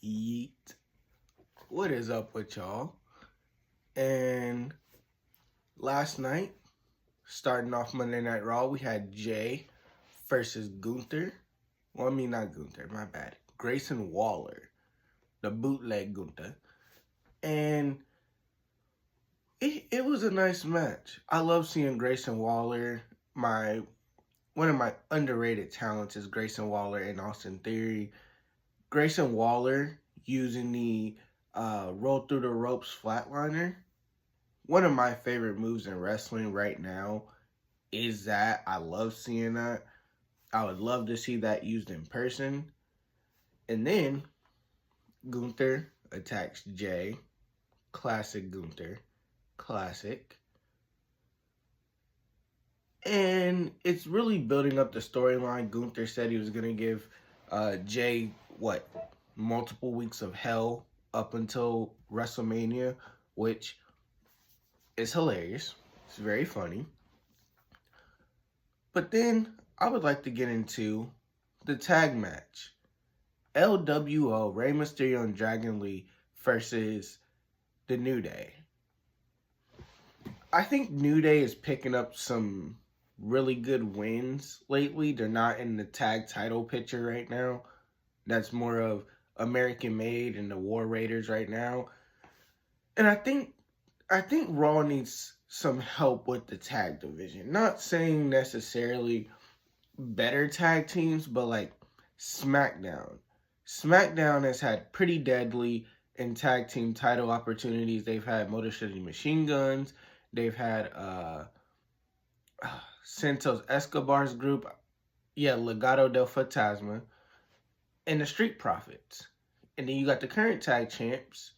Yeet. What is up with y'all? And last night, starting off Monday Night Raw, we had Jay versus Gunther. Well, I mean, not Gunther, my bad. Grayson Waller, the bootleg Gunther. And it was a nice match. I love seeing Grayson Waller. One of my underrated talents is Grayson Waller and Austin Theory. Grayson Waller using the roll through the ropes flatliner. One of my favorite moves in wrestling right now is that. I love seeing that. I would love to see that used in person. And then Gunther attacks Jay. Classic Gunther. Classic. And it's really building up the storyline. Gunther said he was going to give Jay, multiple weeks of hell up until WrestleMania, which is hilarious. It's very funny. But then I would like to get into the tag match. LWO, Rey Mysterio and Dragon Lee versus the New Day. I think New Day is picking up some really good wins lately. They're not in the tag title picture right now. That's more of American Made and the War Raiders right now. And I think Raw needs some help with the tag division. Not saying necessarily better tag teams, but like SmackDown. SmackDown has had Pretty Deadly in tag team title opportunities. They've had Motor City Machine Guns. They've had Santos Escobar's group. Yeah, Legado del Fantasma. And the Street Profits. And then you got the current tag champs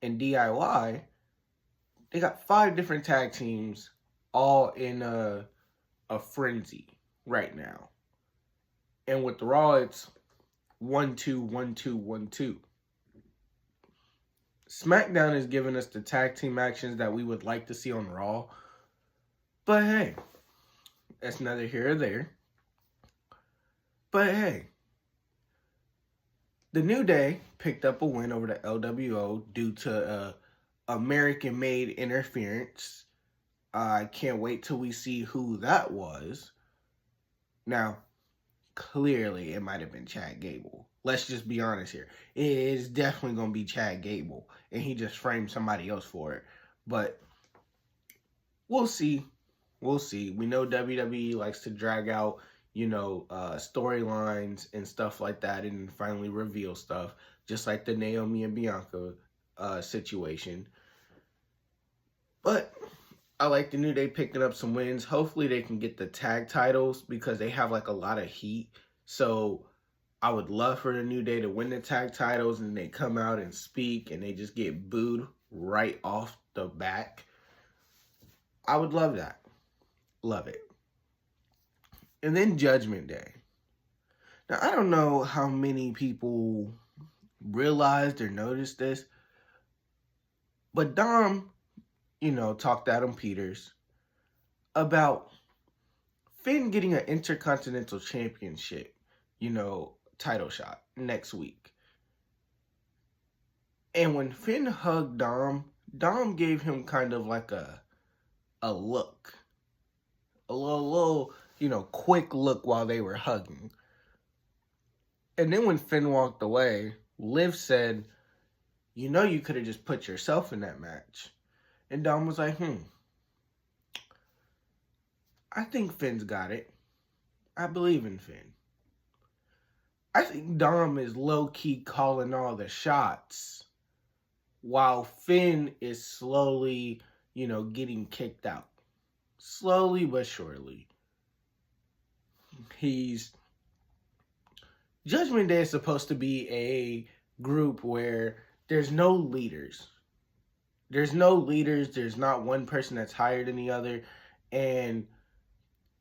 in DIY. They got 5 different tag teams all in a frenzy right now. And with the Raw, it's 1-2, 1-2, 1-2. SmackDown is giving us the tag team actions that we would like to see on Raw. But hey, that's neither here or there. But hey, the New Day picked up a win over the LWO due to American-made interference. I can't wait till we see who that was. Now, clearly it might have been Chad Gable. Let's just be honest here. It is definitely going to be Chad Gable, and he just framed somebody else for it. But we'll see. We'll see. We know WWE likes to drag out, storylines and stuff like that and finally reveal stuff, just like the Naomi and Bianca situation. But I like the New Day picking up some wins. Hopefully they can get the tag titles because they have a lot of heat. So I would love for the New Day to win the tag titles and they come out and speak and they just get booed right off the back. I would love that. Love it. And then Judgment Day. Now, I don't know how many people realized or noticed this, but Dom, talked to Adam Peters about Finn getting an Intercontinental Championship, title shot next week. And when Finn hugged Dom gave him kind of like a look. A little, quick look while they were hugging. And then when Finn walked away, Liv said, you could have just put yourself in that match. And Dom was like, I think Finn's got it. I believe in Finn. I think Dom is low-key calling all the shots while Finn is slowly, getting kicked out. Slowly but surely. Judgment Day is supposed to be a group where there's no leaders. There's not one person that's higher than the other. And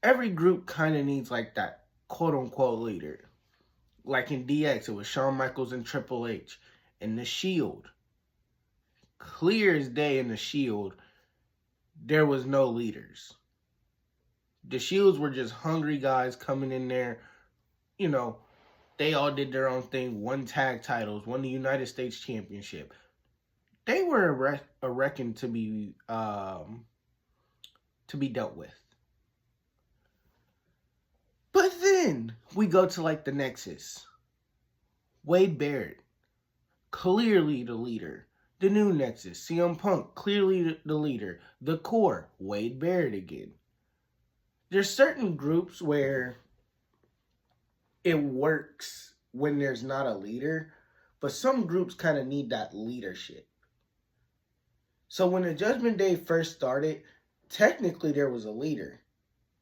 every group kind of needs that quote-unquote leader. Like in DX, it was Shawn Michaels and Triple H. And The Shield. Clear as day in The Shield, there was no leaders. The Shields were just hungry guys coming in there, They all did their own thing, won tag titles, won the United States Championship. They were a reckon to be dealt with. But then we go to like the Nexus. Wade Barrett, clearly the leader. The new Nexus, CM Punk, clearly the leader. The core, Wade Barrett again. There's certain groups where it works when there's not a leader, but some groups kind of need that leadership. So when the Judgment Day first started, technically there was a leader.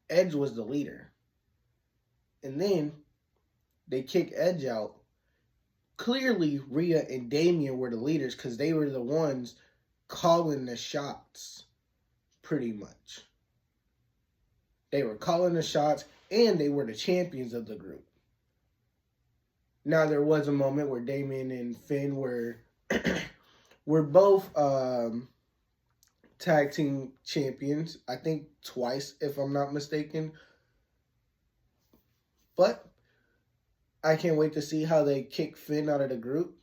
Edge was the leader. And then they kick Edge out. Clearly, Rhea and Damian were the leaders because they were the ones calling the shots, pretty much. They were calling the shots, and they were the champions of the group. Now, there was a moment where Damian and Finn were both tag team champions, I think twice, if I'm not mistaken. But I can't wait to see how they kick Finn out of the group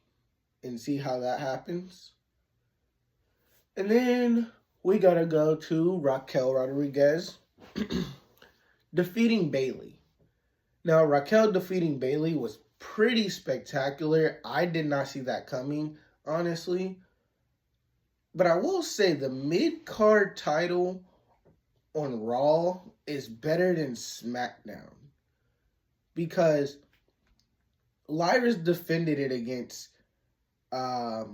and see how that happens. And then we gotta go to Raquel Rodriguez defeating Bayley. Now, Raquel defeating Bayley was pretty spectacular. I did not see that coming, honestly. But I will say the mid-card title on Raw is better than SmackDown. Because Lyra's defended it against, I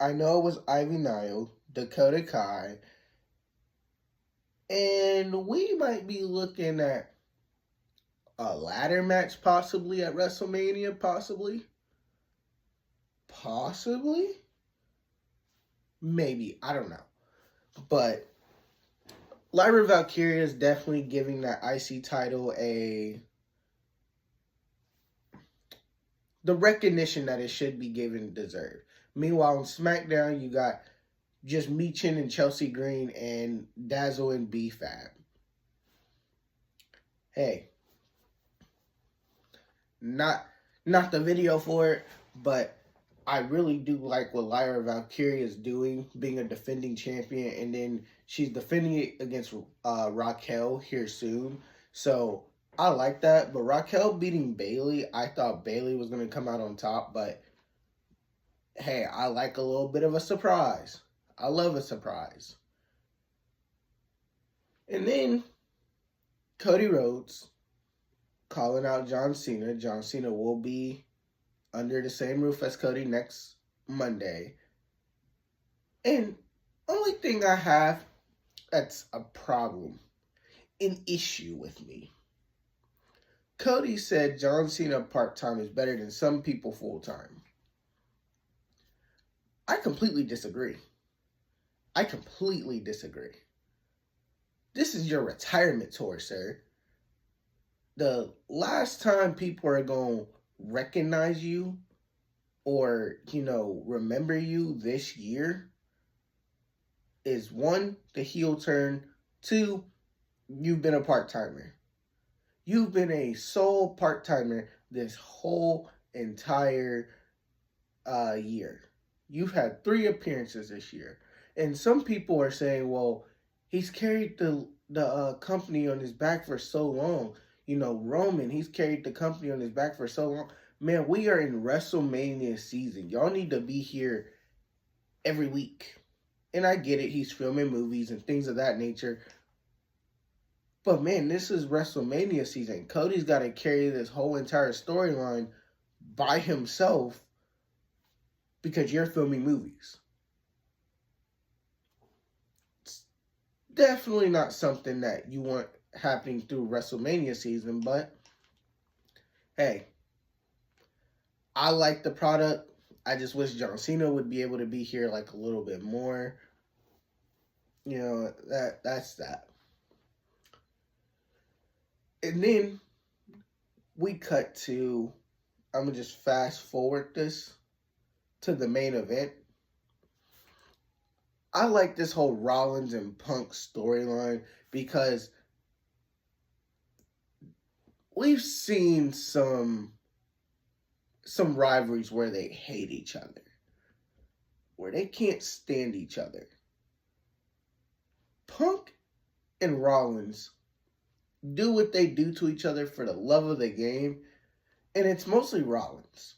know it was Ivy Nile, Dakota Kai, and we might be looking at a ladder match possibly at WrestleMania, possibly. Maybe, I don't know. But Lyra Valkyria is definitely giving that IC title the recognition that it should be given and deserved. Meanwhile, on SmackDown, you got just Michin and Chelsea Green and Dazzle and B-Fab. Hey, not the video for it, but I really do like what Lyra Valkyria is doing, being a defending champion, and then she's defending it against Raquel here soon. So I like that, but Raquel beating Bayley, I thought Bayley was going to come out on top, but hey, I like a little bit of a surprise. I love a surprise. And then Cody Rhodes calling out John Cena. John Cena will be under the same roof as Cody next Monday. And only thing I have that's a problem, an issue with me. Cody said John Cena part-time is better than some people full-time. I completely disagree. This is your retirement tour, sir. The last time people are going to recognize you or, remember you this year is 1, the heel turn, 2, you've been a part-timer. You've been a sole part-timer this whole entire year. You've had 3 appearances this year. And some people are saying, well, he's carried the company on his back for so long. Roman, he's carried the company on his back for so long. Man, we are in WrestleMania season. Y'all need to be here every week. And I get it, he's filming movies and things of that nature. But man, this is WrestleMania season. Cody's got to carry this whole entire storyline by himself because you're filming movies. It's definitely not something that you want happening through WrestleMania season, but hey, I like the product. I just wish John Cena would be able to be here like a little bit more. That's that. And then we cut to, I'm going to just fast forward this to the main event. I like this whole Rollins and Punk storyline because we've seen some some rivalries where they hate each other, where they can't stand each other. Punk and Rollins do what they do to each other for the love of the game, and it's mostly Rollins.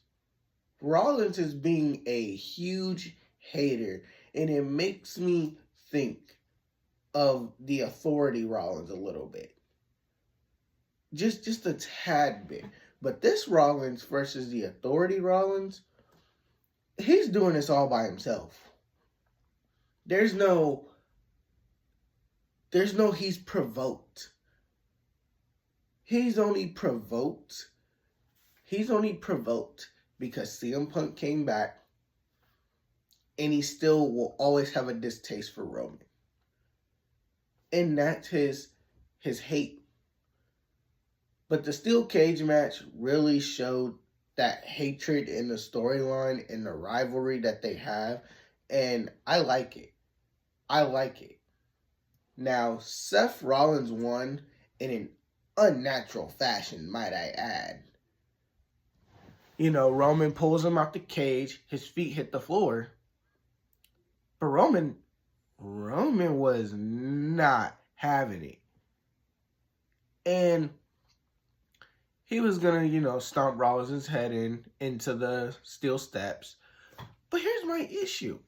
Rollins is being a huge hater, and it makes me think of the Authority Rollins a little bit. Just a tad bit. But this Rollins versus the Authority Rollins, he's doing this all by himself. There's no he's provoked. He's only provoked because CM Punk came back, and he still will always have a distaste for Roman. And that's his hate. But the steel cage match really showed that hatred in the storyline and the rivalry that they have, and I like it. Now, Seth Rollins won in an unnatural fashion, might I add. You know, Roman pulls him out the cage, his feet hit the floor, but Roman was not having it. And he was going to, stomp Rollins' head into the steel steps. But here's my issue.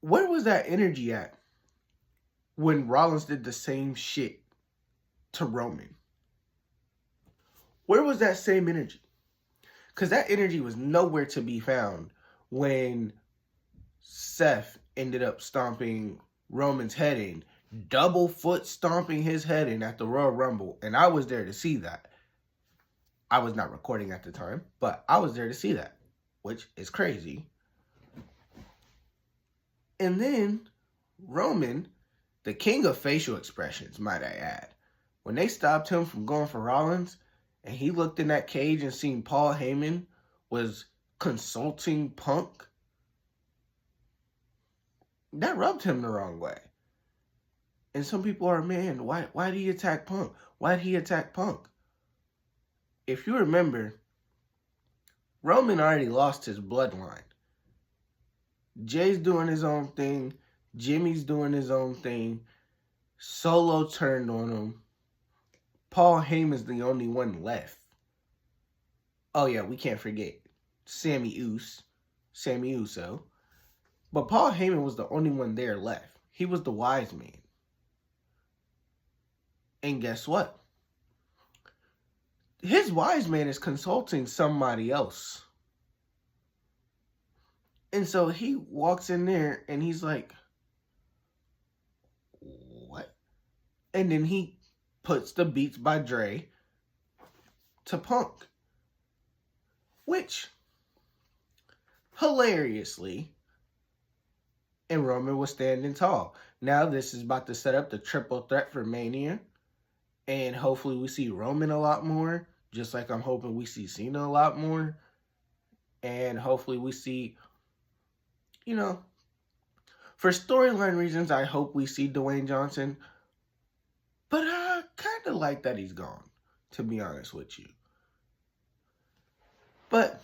Where was that energy at when Rollins did the same shit to Roman? Where was that same energy? Because that energy was nowhere to be found when Seth ended up stomping Roman's head in. Double foot stomping his head in at the Royal Rumble. And I was there to see that. I was not recording at the time, but I was there to see that, which is crazy. And then Roman, the king of facial expressions, might I add, when they stopped him from going for Rollins, and he looked in that cage and seen Paul Heyman was consulting Punk, that rubbed him the wrong way. And some people are, man, why did he attack Punk? Why did he attack Punk? If you remember, Roman already lost his bloodline. Jay's doing his own thing. Jimmy's doing his own thing. Solo turned on him. Paul Heyman's the only one left. Oh yeah, we can't forget Sammy Uso. But Paul Heyman was the only one there left. He was the wise man. And guess what? His wise man is consulting somebody else. And so he walks in there and he's like, what? And then he puts the Beats by Dre to Punk. Which, hilariously, and Roman was standing tall. Now this is about to set up the triple threat for Mania. And hopefully we see Roman a lot more. Just like I'm hoping we see Cena a lot more. And hopefully we see, for storyline reasons, I hope we see Dwayne Johnson. But I kind of like that he's gone, to be honest with you. But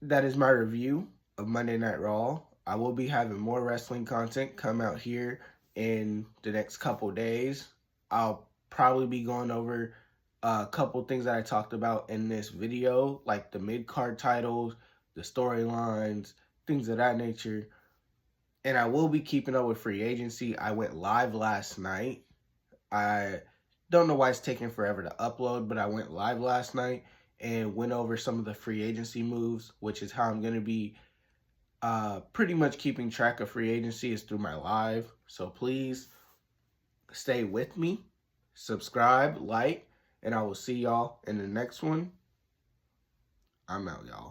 that is my review of Monday Night Raw. I will be having more wrestling content come out here in the next couple days. I'll probably be going over a couple things that I talked about in this video, like the mid-card titles, the storylines, things of that nature. And I will be keeping up with free agency. I went live last night. I don't know why it's taking forever to upload, but I went live last night and went over some of the free agency moves, which is how I'm going to be pretty much keeping track of free agency is through my live. So please stay with me, subscribe, like, and I will see y'all in the next one. I'm out, y'all.